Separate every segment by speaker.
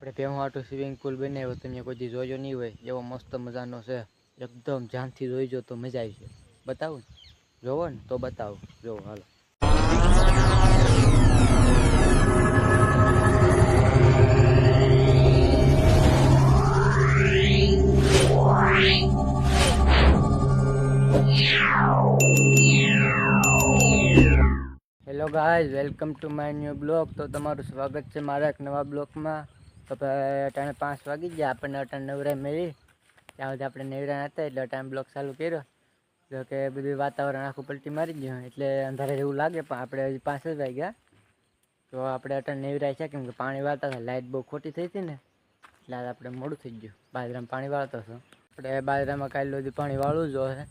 Speaker 1: આપણે ભેહું swimming pool બનાવ્યો તમે કોઈ દી જોયો નહીં હોય એવો મસ્ત મજાનો છે. એકદમ ધ્યાનથી જોઈજો તો મજા આવી છે. બતાવું જોવો ને તો બતાવું. જોવો હાલો. Hello guys, welcome to my new blog. તો તમારું સ્વાગત છે મારા એક નવા બ્લોગમાં. તો અટાણે 5 વાગી ગયા, આપણને અટાણે નવરાઈ મળી. ત્યાં સુધી આપણે નવરા હતા એટલે અટાણે બ્લોગ ચાલુ કર્યો. જો કે બધું વાતાવરણ આખું પલટી મારી ગયું એટલે અંધારે જેવું લાગે, પણ આપણે હજી 5 જ વાગ્યા. તો આપણે અટાણે નવરાય છે કેમ કે પાણી વાળતા હતા, લાઇટ બહુ ખોટી થઈ હતી ને એટલે આપણે મોડું થઈ ગયું. બાજરામાં પાણી વાળતો હતો. આપણે બાજરામાં કાલે સુધી પાણી વાળવું જોઈએ.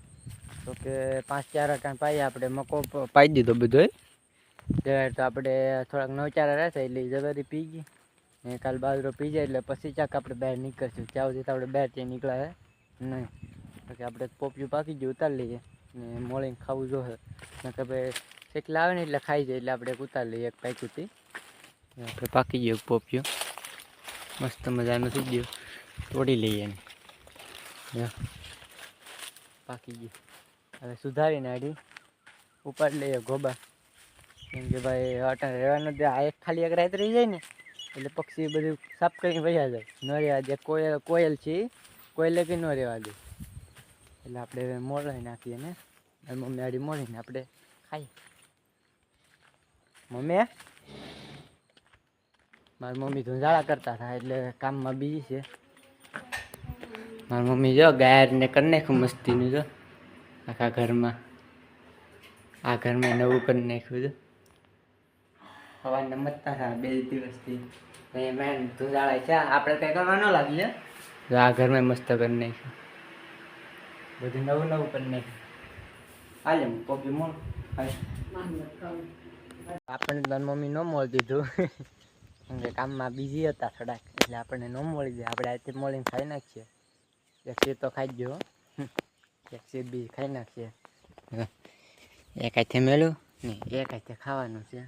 Speaker 1: તો કે 5-4 અટાણે પાઈએ આપણે મકો પાઈ દીધો બધો. તો આપણે થોડાક નવચારા રહેશે એટલે જવારી પી ગઈ ને કાલ બાજરો પી જાય એટલે પછી ચાક આપણે બહાર નીકળશું. ત્યાં સુધી આપણે બહાર ત્યાં નીકળાય નહીં. તો કે આપણે પોપિયું પાકી ગયું ઉતારી લઈએ ને મોળીને ખાવું જોઈએ. કે ભાઈ શેકલા આવે ને એટલે ખાઈ જાય એટલે આપણે ઉતારી લઈએ એક પાકીથી. આપણે પાકી ગયું પોપિયું મસ્ત મજાનું થઈ ગયું, તોડી લઈએ એને. પાકી ગયું હવે સુધારીને આડી ઉપાડી લઈએ ગોબા. કેમ કે ભાઈ અટાણે રહેવાનું આ એક ખાલી એક રાત રહી જાય ને એટલે પક્ષી બધું સાફ કરીને વયા જાય. ન રહેવા દે. કોયલ છે કોયલે કે ન રહેવા દે એટલે આપણે મોળાઈ નાખીએ ને મમ્મી આડી મોળીને આપણે ખાઈએ. મમ્મી મારી મમ્મી ધુંધાળા કરતા હતા એટલે કામમાં બીજી છે. મારી મમ્મી જો ગાયરને કરી નાખ્યું મસ્તીનું. જો આખા ઘરમાં આ ઘરમાં નવું કરી નાખ્યું છે. હવાને મતતા હતા 2 દિવસથી મેં ધુંધાળા છે. આપણે કંઈ કરવા ન લાગીએ. તો આ ઘરમાં મસ્ત કરી નાખ્યું, બધું નવું નવું કરી નાખ્યું. હાલે કોપી મોળ આપણને મારી મમ્મી ન મોળ દીધું કેમ કે કામમાં બીજી હતા થોડાક એટલે આપણને ન મળી જાય. આપણે આથી મળીને ખાઈ નાખીએ. એક સીર તો ખાઈ જ ગયો, એક સીર બી ખાઈ નાખીએ. એક હાથે મેળું ને એક હાથે ખાવાનું છે.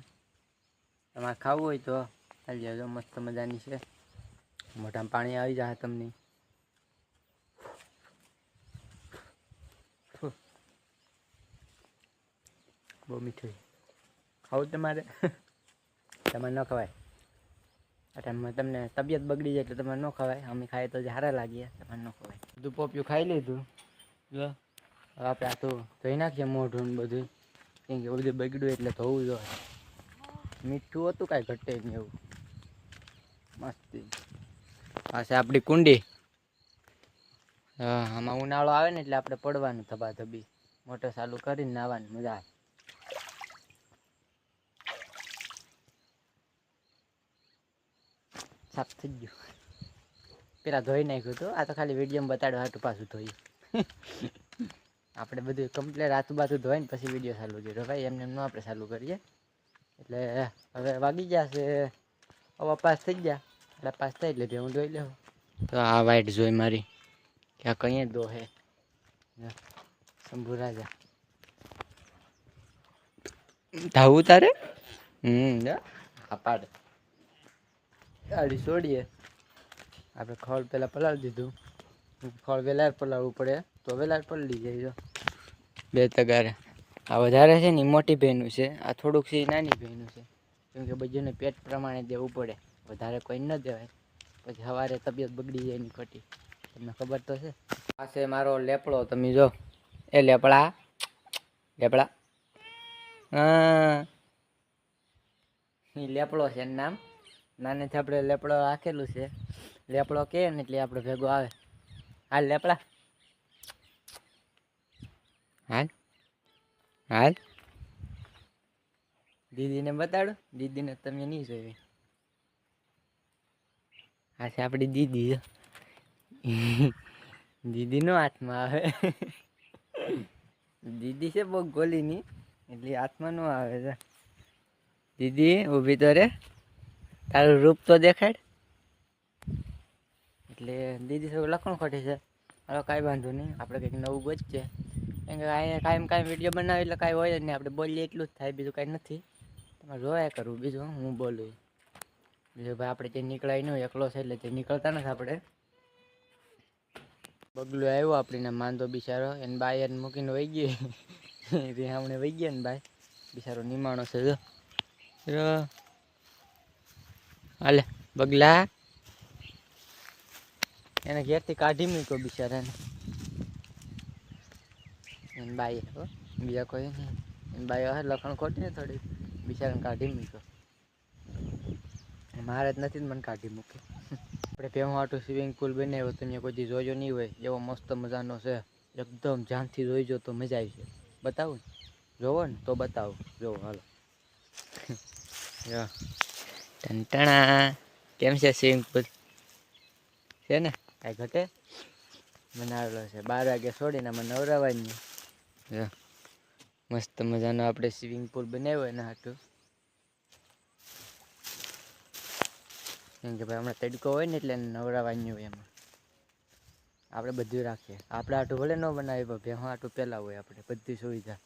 Speaker 1: તમારે ખાવું હોય તો ખાઈ જાજો, મસ્ત મજાની છે. મોઢામાં પાણી આવી જાય તમને. બહુ મીઠું ખાવું તમારે તમારે ન ખવાય. એટલે તમને તબિયત બગડી જાય એટલે તમારે ન ખવાય. અમે ખાઈએ તો સારા લાગીએ, તમારે ન ખવાય. બધું પોપિયું ખાઈ લીધું. જો હવે આપણે આ તો ધોઈ નાખીએ મોઢું ને બધું, કેમ કે બધું બગડ્યું એટલે ધોવું જોઈએ. મીઠું હતું કાંઈ ઘટે નહીં એવું મસ્તી. પાસે આપણી કુંડી. હા, આમાં ઉનાળો આવે ને એટલે આપણે પડવાનું ધબાધબી. મોટર ચાલુ કરીને નાહવાની મજા આવે. સાફ થઈ ગયું. પેલા ધોઈ નાખ્યું હતું, આ તો ખાલી વિડીયોમાં બતાડવા હાટું પાછું ધોયું. આપણે બધું કમ્પ્લેટ હાથું બાથું ધોઈને પછી વિડીયો ચાલુ કર્યો ભાઈ. એમને એમ આપણે ચાલુ કરીએ. એટલે હવે વાગી ગયા છે હવે 5 થઈ ગયા. એટલે 5 થાય એટલે હું ધોઈ લઉં. તો આ વાઈટ જોઈ મારી ક્યાં કઈ દો હે શંભુ રાજા ધાવું તારે. પાડ ગાડી છોડીએ આપણે. ખોળ પહેલાં પલાળી દીધું. ખોળ વેલાર પલાળવું પડે તો વેલાર પલળી જાય. 2 તગારે. આ વધારે છે ને મોટી ભેનું છે, આ થોડુંક છે નાની ભેનું છે. કેમ કે બધુંને પેટ પ્રમાણે દેવું પડે, વધારે કોઈ ન દેવાય પછી સવારે તબિયત બગડી જાય એની ખોટી. તમને ખબર તો છે. આ છે મારો લેપડો. તમે જો એ લેપડા લેપડા એ લેપડો છે એનું નામ. નાનેથી આપણે લેપડો રાખેલું છે. લેપડો કહે ને એટલે આપણે ભેગો આવે. હાલ લેપડા હાલ હાલ. દીદીને બતાડો. દીદીને તમે નહીં જોઈ. આ છે આપણી દીદી. દીદીનો હાથમાં આવે. દીદી છે બહુ ગોલીની એટલે હાથમાં ન આવે છે. દીદી ઊભી તો રે, તારું રૂપ તો દેખાડ. એટલે દીદી સૌ લખણ ખોટી છે. હવે કાંઈ વાંધો નહીં, આપણે કંઈક નવું ગોતશે. કેમ કે અહીંયા કાંઈ વિડીયો બનાવે એટલે કાંઈ હોય જ નહીં. આપણે બોલીએ એટલું જ થાય, બીજું કાંઈ નથી. તમારે જોયા કરવું બીજું હું બોલું. બીજો ભાઈ આપણે તે નીકળાય નહીં એકલો છે એટલે તે નીકળતા નથી આપણે. બગલો આવ્યો આપણને માંદો બિચારો એને બાઈ એને મૂકીને વહી ગઈ હમણે વહી ગયા ને ભાઈ બિચારો નિમાણો છે જો હાલે બગલા એને ઘેરથી કાઢી મૂક્યો બિચારાને એને બાઈ બીજા કોઈ નહીં એને બાઈ હે લખણ ખોટી ને થોડી બિચારાને કાઢી મૂક્યો મારે જ નથી મને કાઢી મૂકી. આપણે ભેહું આટલું સ્વિમિંગ પુલ બનાવ્યો તમે કોઈ દી જોયો નહીં હોય એવો મસ્ત મજાનો છે એકદમ ધ્યાનથી જોઈજો તો મજા આવી છે. બતાવું ને જોવો ને તો બતાવો જોવો હાલો ટંટણા કેમ છે સ્વિમિંગ પુલ છે ને કાંઈ ઘટે બનાવેલો છે 12 વાગે છોડીને મને નવરાવાની મસ્ત મજાનો આપણે સ્વિમિંગ પુલ બનાવ્યો એના હાટું કેમ કે ભાઈ હમણાં તડકો હોય ને એટલે નવરાવાની હોય એમાં આપણે બધું રાખીએ આપણે આટું ભલે ન બનાવીએ પણ ભેહું આટું પહેલાં હોય આપણે બધી સુવિધા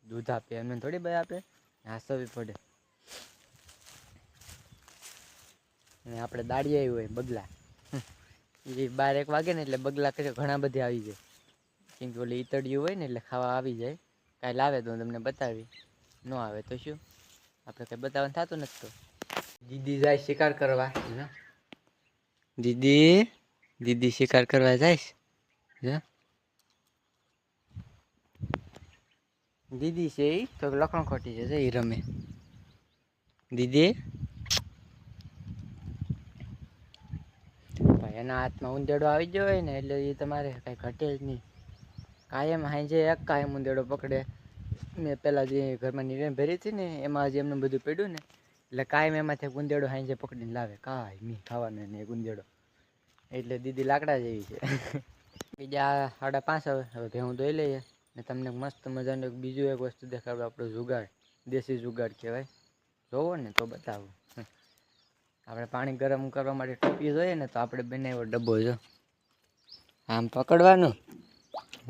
Speaker 1: દૂધ આપે એમને થોડી ભાઈ આપે હાંસવી પડે અને આપણે દાડી આવી હોય બગલા એ 12-1 વાગે ને એટલે બગલા ઘણા બધી આવી જાય કેમ કે ઓલી ઈતળિયું હોય ને એટલે ખાવા આવી જાય કાંઈ લાવે તો તમને બતાવી ન આવે તો શું આપણે કંઈ બતાવવાનું થતું નથી તો દીદી જાય શિકાર કરવા દીદી શિકાર કરવા જાય દીદી છે એ તો લખણ ખોટી છે એ રમે દીદી ભાઈ એના હાથમાં ઉંદેડો આવી ગયો હોય ને એટલે એ તમારે કાંઈ ઘટે જ નહીં કાયમ હાંજે એક કાયમ ઉંદેડો પકડે મેં પહેલાં જે ઘરમાં નિર્ણય ભરી હતી ને એમાં જે એમને બધું પડ્યું ને એટલે કાયમ એમાંથી ગુંદેડો હાંજે પકડીને લાવે કાંઈ મી ખાવાનું ને ગુંદેડો એટલે દીદી લાકડા જેવી છે. બીજા 5:30 હવે ભેહું દોઈ લઈએ ને તમને મસ્ત મજાનું બીજું એક વસ્તુ દેખાડો આપણો જુગાડ દેશી જુગાડ કહેવાય જોવો ને તો બતાવું. આપણે પાણી ગરમ કરવા માટે ટોપી જોઈએ ને તો આપણે બનાવ્યો ડબ્બો જો આમ પકડવાનું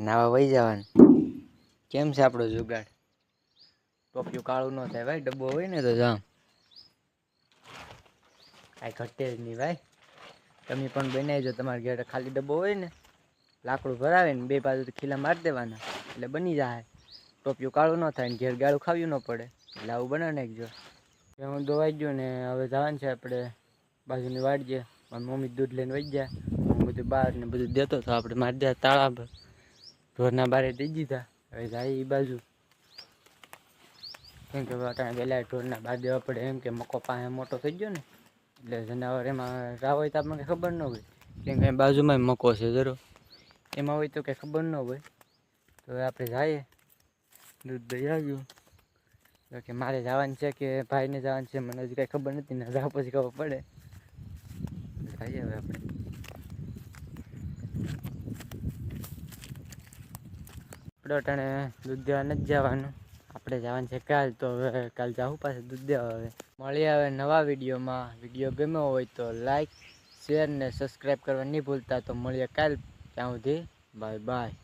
Speaker 1: નાવા વહી જવાનું કેમ છે આપણો જુગાડ ટોપિયું કાળું ન થાય ભાઈ ડબ્બો હોય ને તો જામ કાંઈ ઘટે જ નહીં ભાઈ તમે પણ બનાવજો તમારા ઘરે ખાલી ડબ્બો હોય ને લાકડું ભરાવે ને 2 બાજુ ખીલા મારી દેવાના એટલે બની જાય ટોપિયું કાળું ન થાય ને ઘેર ગાળું ખાવ્યું ન પડે એટલે આવું બનાવી નાખજો. હું દોવાઈ ગયો ને હવે જવાનું છે આપણે બાજુની વાડીએ મારી મમ્મી દૂધ લઈને વહી ગયા હું બધું બહાર ને બધું દેતો તો આપણે મારી દે તાળા પર ઢોરના બારે દઈ દીધા હવે જાય એ બાજુ કેમ કે અટાણે વહેલા ઢોરના બહાર દેવા પડે એમ કે મકો પાસે મોટો થઈ ગયો ને એટલે જનાવર એમાં રાહ હોય તો આપણને ખબર ન હોય કેમ કે બાજુમાં મકો છે જરો એમાં હોય તો કંઈ ખબર ન હોય તો આપણે જઈએ દૂધ દઈ આવ્યું કે મારે જવાનું છે કે ભાઈને જવાનું છે મને હજી કાંઈ ખબર નથી ને જાવ પછી ખબર પડે જઈએ હવે આપણે અટાણે દૂધ દેવા નથી જવાનું આપણે જવાનું છે કાલ તો હવે કાલ જાવું પાછું દૂધ દેવા. હવે મળીએ હવે નવા વિડીયોમાં વિડીયો ગમ્યો હોય તો લાઈક શેર ને સબસ્ક્રાઈબ કરવા નહીં ભૂલતા તો મળીએ કાલ ત્યાં સુધી બાય બાય.